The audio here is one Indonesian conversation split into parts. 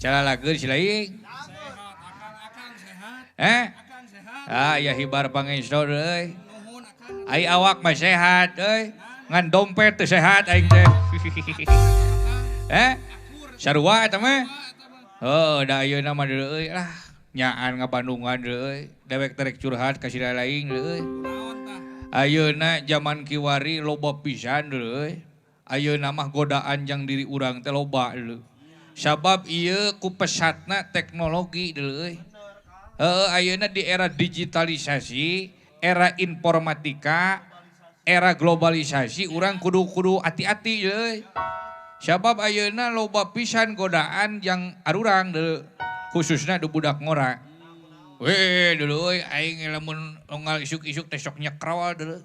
Calalageun si laing. Sehat, akang sehat. Akang sehat. Ah, ya hibar pangesto deui. Nuhun akang. Ai awak mah sehat euy. Ngan dompet teu sehat aing teh. Sarua eta mah. Oh, da ayeuna mah deui lah. Nyaan ngabandungan deui. Dewek terek curhat ka si laing deui. Naon tah? Ayeuna zaman kiwari loba pisan deui. Ayeuna mah godaan jang diri urang teh loba deui. Sabab ieu ku pesatna teknologi deui. Ayeuna di era digitalisasi, era informatika, era globalisasi, urang kudu hati-hati deui. Sabab ayeuna loba pisan godaan yang arurang deui, khususna di budak ngora. Weh deui aing lamun unggal isuk-isuk teh sok nyekrol deui.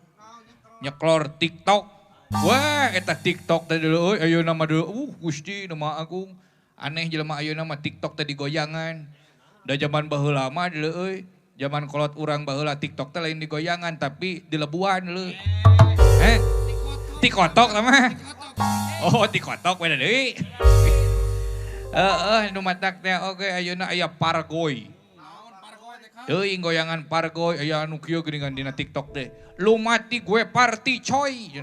Nyeklor TikTok. Wah, eta TikTok teh deui ayeuna mah deui, Gusti nama agung. Aneh jelema ayeuna mah TikTok teh digoyangan. Da zaman baheula mah deui, zaman kolot urang baheula TikTok teh lain digoyangan tapi dilebuan deui. Tikotok mah. Oh, tikotok we deui. Nu matak teh oge ayeuna aya Pargoy. Naon pargoy teh ka? Teuing goyangan Pargoy aya anu kieu geuningan dina TikTok teh. Lu mati gue party coy.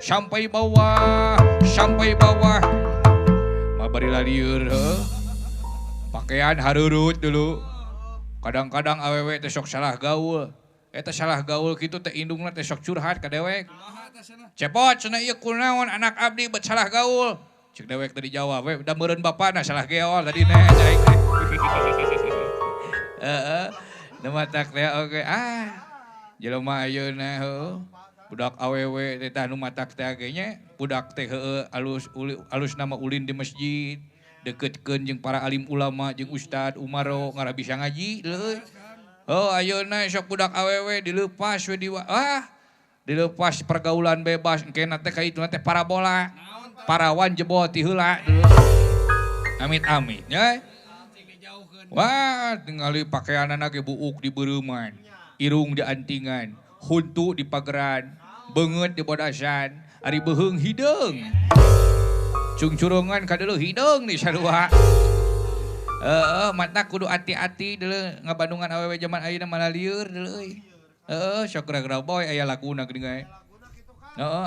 Sampai bawah, sampai bawah. Mabari lalieur heuh. Pakaian harurut dulu. Kadang-kadang awewe teh sok salah gaul. Eta salah gaul kitu teh indungna teh sok curhat ka dewek. Kumaha teh cenah? Cepot cenah ieu kunaon anak abdi bet salah gaul. Cek dewek teh dijawab we da meureun bapana salah geol tadi teh aing teh. Heeh. Nu matak teh oge jelema ayeuna heuh. Budak awewe teh tah nu matak teh ge nya budak teh heueuh alus nama ulin di masjid. Deketkeun jeung para alim ulama jeung Ustad Umaro ngara bisa ngaji leuy. Oh ayeuna sok budak awewe dileupas we dilepas pergaulan bebas engkena teh kaituna teh parabola. Parawan jebol ti heula dulu. Amit-amit nya. Wah, tingali pakaianana ge buuk di beureumman, irung di antingan, huntu di pageran, beungeut di bodasan, ari beuheung hideung. Cungcurungan ka deuleu hideung di sarua. Mata kudu hati-hati deuleu ngabandungan awewe zaman ayeuna malah lieur deuleu euy. Sok gara-gara boy aya laguna geuningan.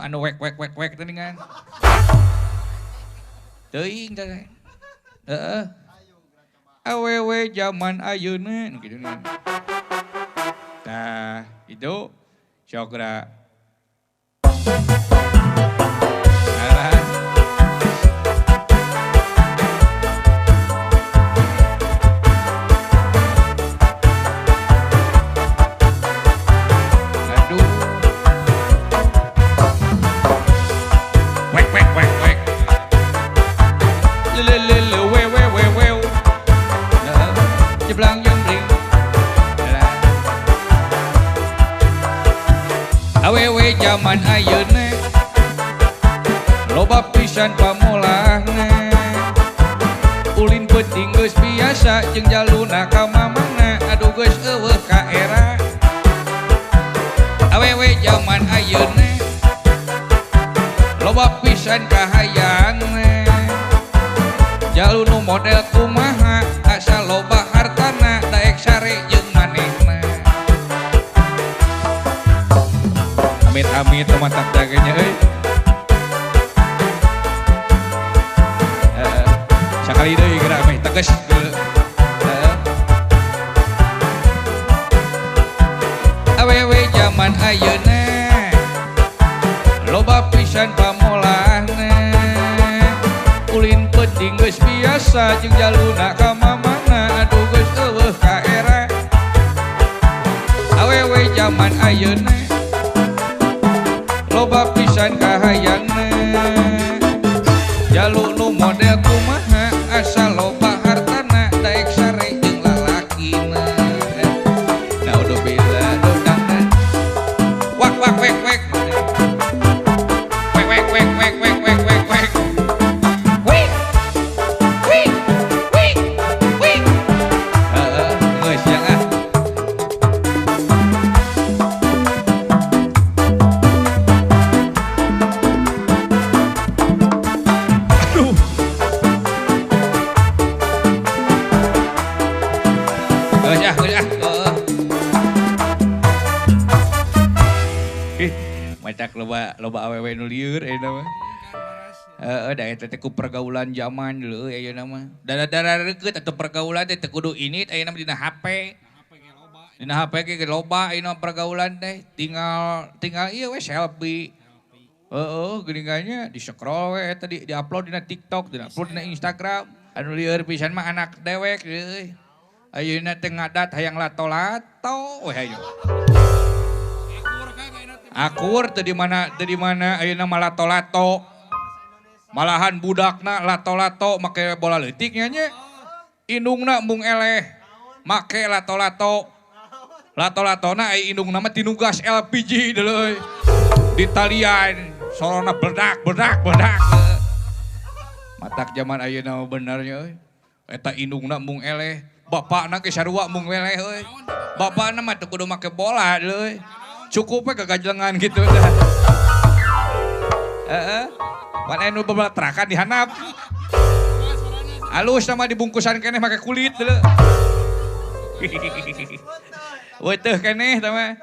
Anu wek teh ningan. Teuing teh. Awewe zaman ayeuna kitu ningan. Tah, itu sok geura. Awewe zaman ayeuna loba pisan pamolahna. Ulin peuting geus biasa jeung jaluna ka mamana aduh geus eueuh ka era. Awewe zaman ayeuna loba pisan kahayangna. Jalu nu model kumaha asal loba hartana daek sare jeung manehna. Amit-amit matak dagenya euy. Sakali deui geura meh teges geuleuh. Awewe zaman ayeuna loba pisan pamolahna. Ulin peuting geus biasa jeung jaluna ka mamana aduh geus eueuh ka era. Awewe zaman ayeuna loba pisan kahayangna. Jalu nu model kumaha asal loba hartana daek sare jeung lalakina. Naudzubillah dodangna. Wak wak wek wek. Wek wek wek wek wek wek wek wek. Wik. Wik. Wik. Wik. Geus ya ah. Matak loba awewe nu lieur ayeuna mah. Da eta teh ku pergaulan zaman dulu ayeuna mah. Dara-dara reukeut atuh pergaulan teh teu kudu ini ayeuna mah dina HP. Dina HP ge loba ayeuna pergaulan teh. Tinggal ieu we selfie. Geuningannya di-scroll we eta di-upload dina TikTok, di-upload dina Instagram. Anu lieur pisan mah anak dewek euy. Ayeuna teh ngadat hayang lato-lato we hayu. Akur teu di mana ayeuna mah lato-lato. Malahan budakna lato-lato make bola leutik nya nya. Indungna mung eleh make lato-lato. Lato-latona ai indungna mah tinugas LPG deuleuy. Di talian sorona bedak. Matak zaman ayeuna bener nya euy. Eta indungna mung eleh, bapakna ge sarua mung weleh euy. Bapakna mah teu kudu make bola deuleuy. Cukup we gagajengan gitu dah. Pan anu babalatrakan dihanap. Alus sama dibungkusan keneh make kulit deuleu. Weuh keneh tah mah.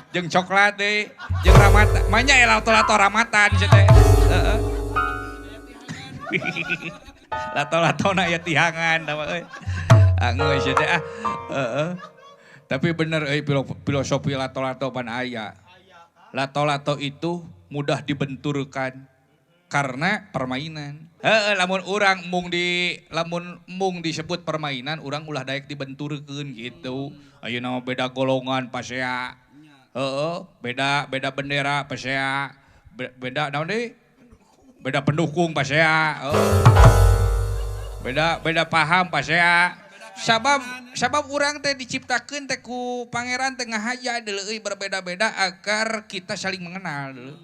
Jeung coklat deui, jeung ramatan. Manya lato-lato ramatan sia teh. Lato-latona aya tihangan tah mah euy. Geus teh Tapi bener filosofi lato-lato pan aya. Lato-lato itu mudah dibenturkan karena permainan. Lamun mung disebut permainan, urang ulah daek dibenturkeun gitu. Ayeuna beda golongan pasea. Beda bendera pasea. Beda naon deui? Beda pendukung pasea. Beda paham pasea. Sabab urang teh diciptakeun teh ku pangeran teh ngahaya deuleu berbeda-beda agar kita saling mengenal deuleu.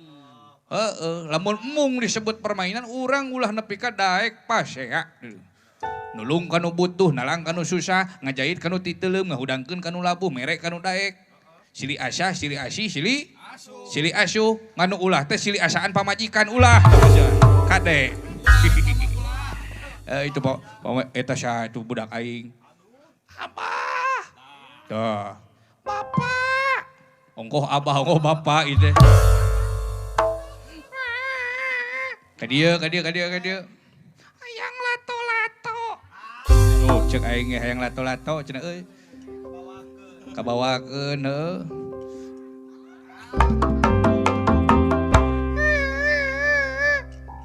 Lamun mung disebut permainan urang ulah nepi ka daek pasea deuleu. Nulung kanu butuh, nalang kanu susah, ngajahit kanu titeuleum, ngahudangkeun kanu labuh, mere kanu daek. Silih asah, silih asih, silih asuh, nganu ulah teh silih asaan pamajikan ulah. Kade. Itu eta satu budak aing. Abah. Tuh. Bapak. Ongkoh abah, ongkoh bapak itu. Kadia. Hayang lato-lato. Tuh cek aing hayang lato-lato cenah euy. Kabawakeun heuh.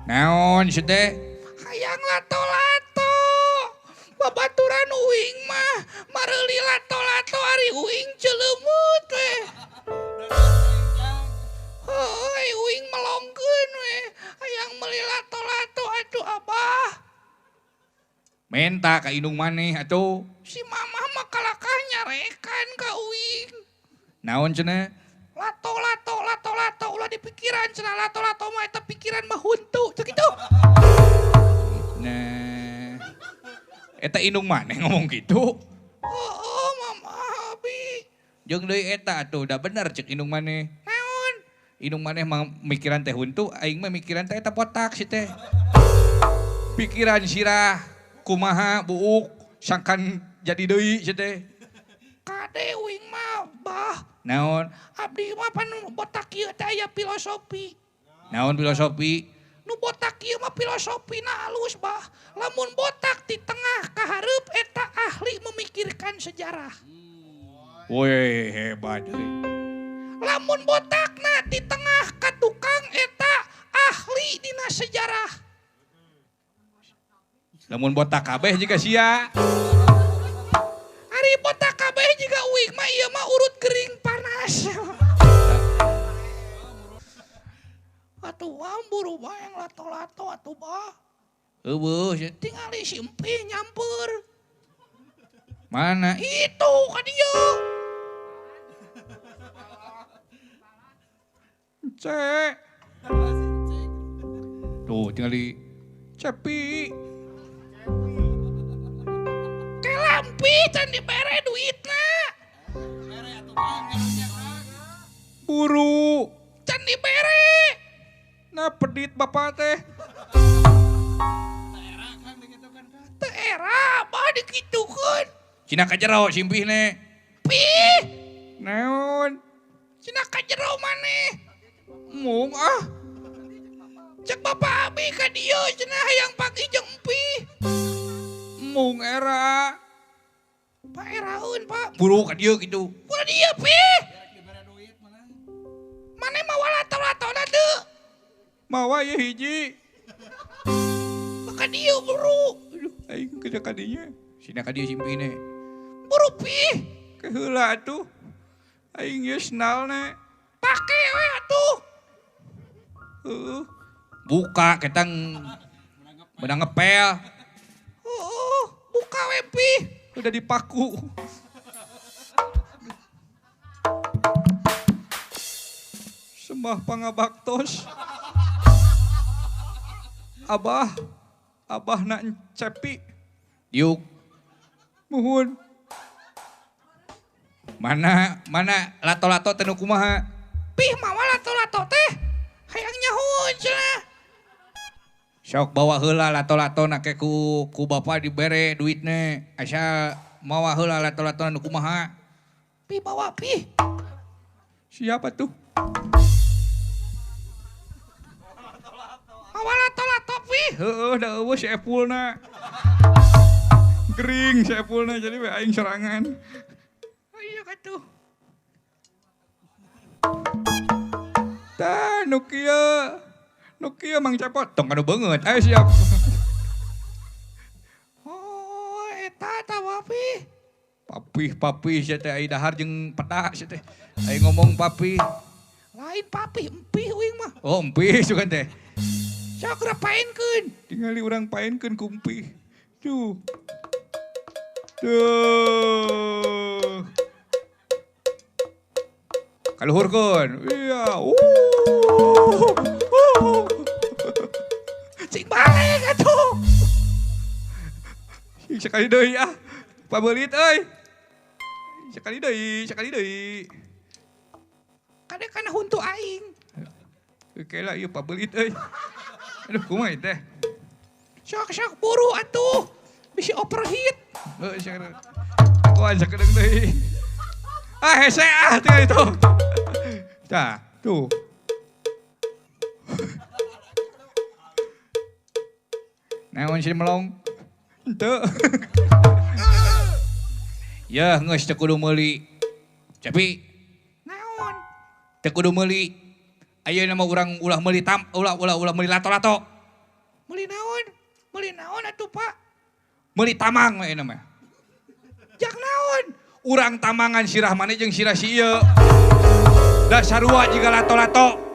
Naon si teh? Hayang lato-lato. Babaturan uing mah mareuli lato-lato ari uing celeumut we. Heuy uing melongkeun we. Hayang meuli lato-lato atuh abah. Menta ka indung maneh atuh. Si mamah mah kalakah nyarekan ka uing. Naon cenah? Lato-lato ulah dipikiran cenah lato-lato mah eta pikiran mah huntu cek kitu. Nah. Eta indung maneh ngomong gitu. Mama abi. Jeung deui eta atuh da bener cek indung maneh. Naon? Indung maneh mah mikiran teh huntu, aing mah mikiran teh eta botak si teh. Pikiran sirah kumaha buuk sangkan jadi deui si teh. Kade uing mah bah. Naon? Abdi mah pan botak ieu teh aya filosofi. Naon filosofi? Nu botak ieu mah filosofina halus bah. Lamun botak di tengah ka hareup eta ahli memikirkan sejarah. Woi hebat euy. Lamun botakna di tengah ka tukang eta ahli dina sejarah. Lamun botak kabeh jiga sia. Ari botak kabeh jiga uing mah ieu mah urut gering panas. Atuh buru bayang lato-lato atuh bah. Eueuh, tinggal simpih nyampeur. Mana? Itu ka dieu. Cek. Tuh tinggal di cepi. Kelampi can dibere duitna. Buru. Can dibere. Nah pedit bapak teh. Teu era bah dikitukeun. Cina ka jero simpih ne. Pih. Naon? Cenah ka jero maneh. Mung ah. Cek bapak abi ka dieu cenah hayang pagi jeung empi. Mung era. Pak eraun pak. Buru ka dieu kitu. Buru dieu pi. Maneh mawa lato-latona teu. Mawa ya hiji. Maka dieu buru. Aduh aing kada ka dinya. Sina ka dieu simpine. Buru pi. Keheula atuh. Aing geus nalna. Pake we atuh. Buka ketang benang ngepel. Buka we pi. Udah dipaku. Sembah pangabaktos. Abah nak cepi. Yuk. Muhun. Mana lato-lato teh nu kumaha? Pih mawa lato-lato teh. Hayang nyahoon cenah. Sok bawa heula lato-lato na ke ku bapa dibere duitna. Asa mawa heula lato-lato nu kumaha? Pih bawa pih. Siapa tuh? Mawa lato-lato pih. Heueuh da eueuh si Epulna. Gering si Epulna jadi we aing sorangan. Iya katuh. Tah nu kieu Mang Cepot tong kanu beungeut. Ayo siap. Oh eta tah papi. Papi sia teh ai dahar jeung peda sia teh. Ai ngomong papi. Lain papi, empih uing mah. Oh empih sugan teh. Sok rapaenkeun. Tingali urang paenkeun ku empih. Tuh. Kaluhurkeun. Iya. Cing balik atuh. Sekali deui ah. Pabeulit euy. Sekali deui. Kade kana huntu aing. Kela ieu pabeulit euy. Aduh kumaha teh. Sok buru atuh. Bisi overheat. Heuh sakeudeung. Kuan sakeudeung deui. Ah hese ah tinggal itu. Tah, tuh. Naon si melong? Henteu. Ya geus teu kudu meuli. Tapi naon? Teu kudu meuli. Ayeuna mah urang ulah meuli ulah meuli lato-lato. Meuli naon? Meuli naon atuh, Pak? Meuli tamang we mah. Jak naon? Urang tamangan sirah maneh jeung sirah si ieu. Da sarua jiga lato-lato.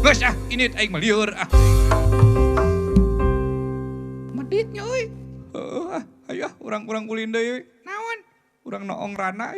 Geus ah ini aing mah lieur ah. Meditnya euy. Heeh ah, aya urang ulin deui. Naon? Urang noong rana.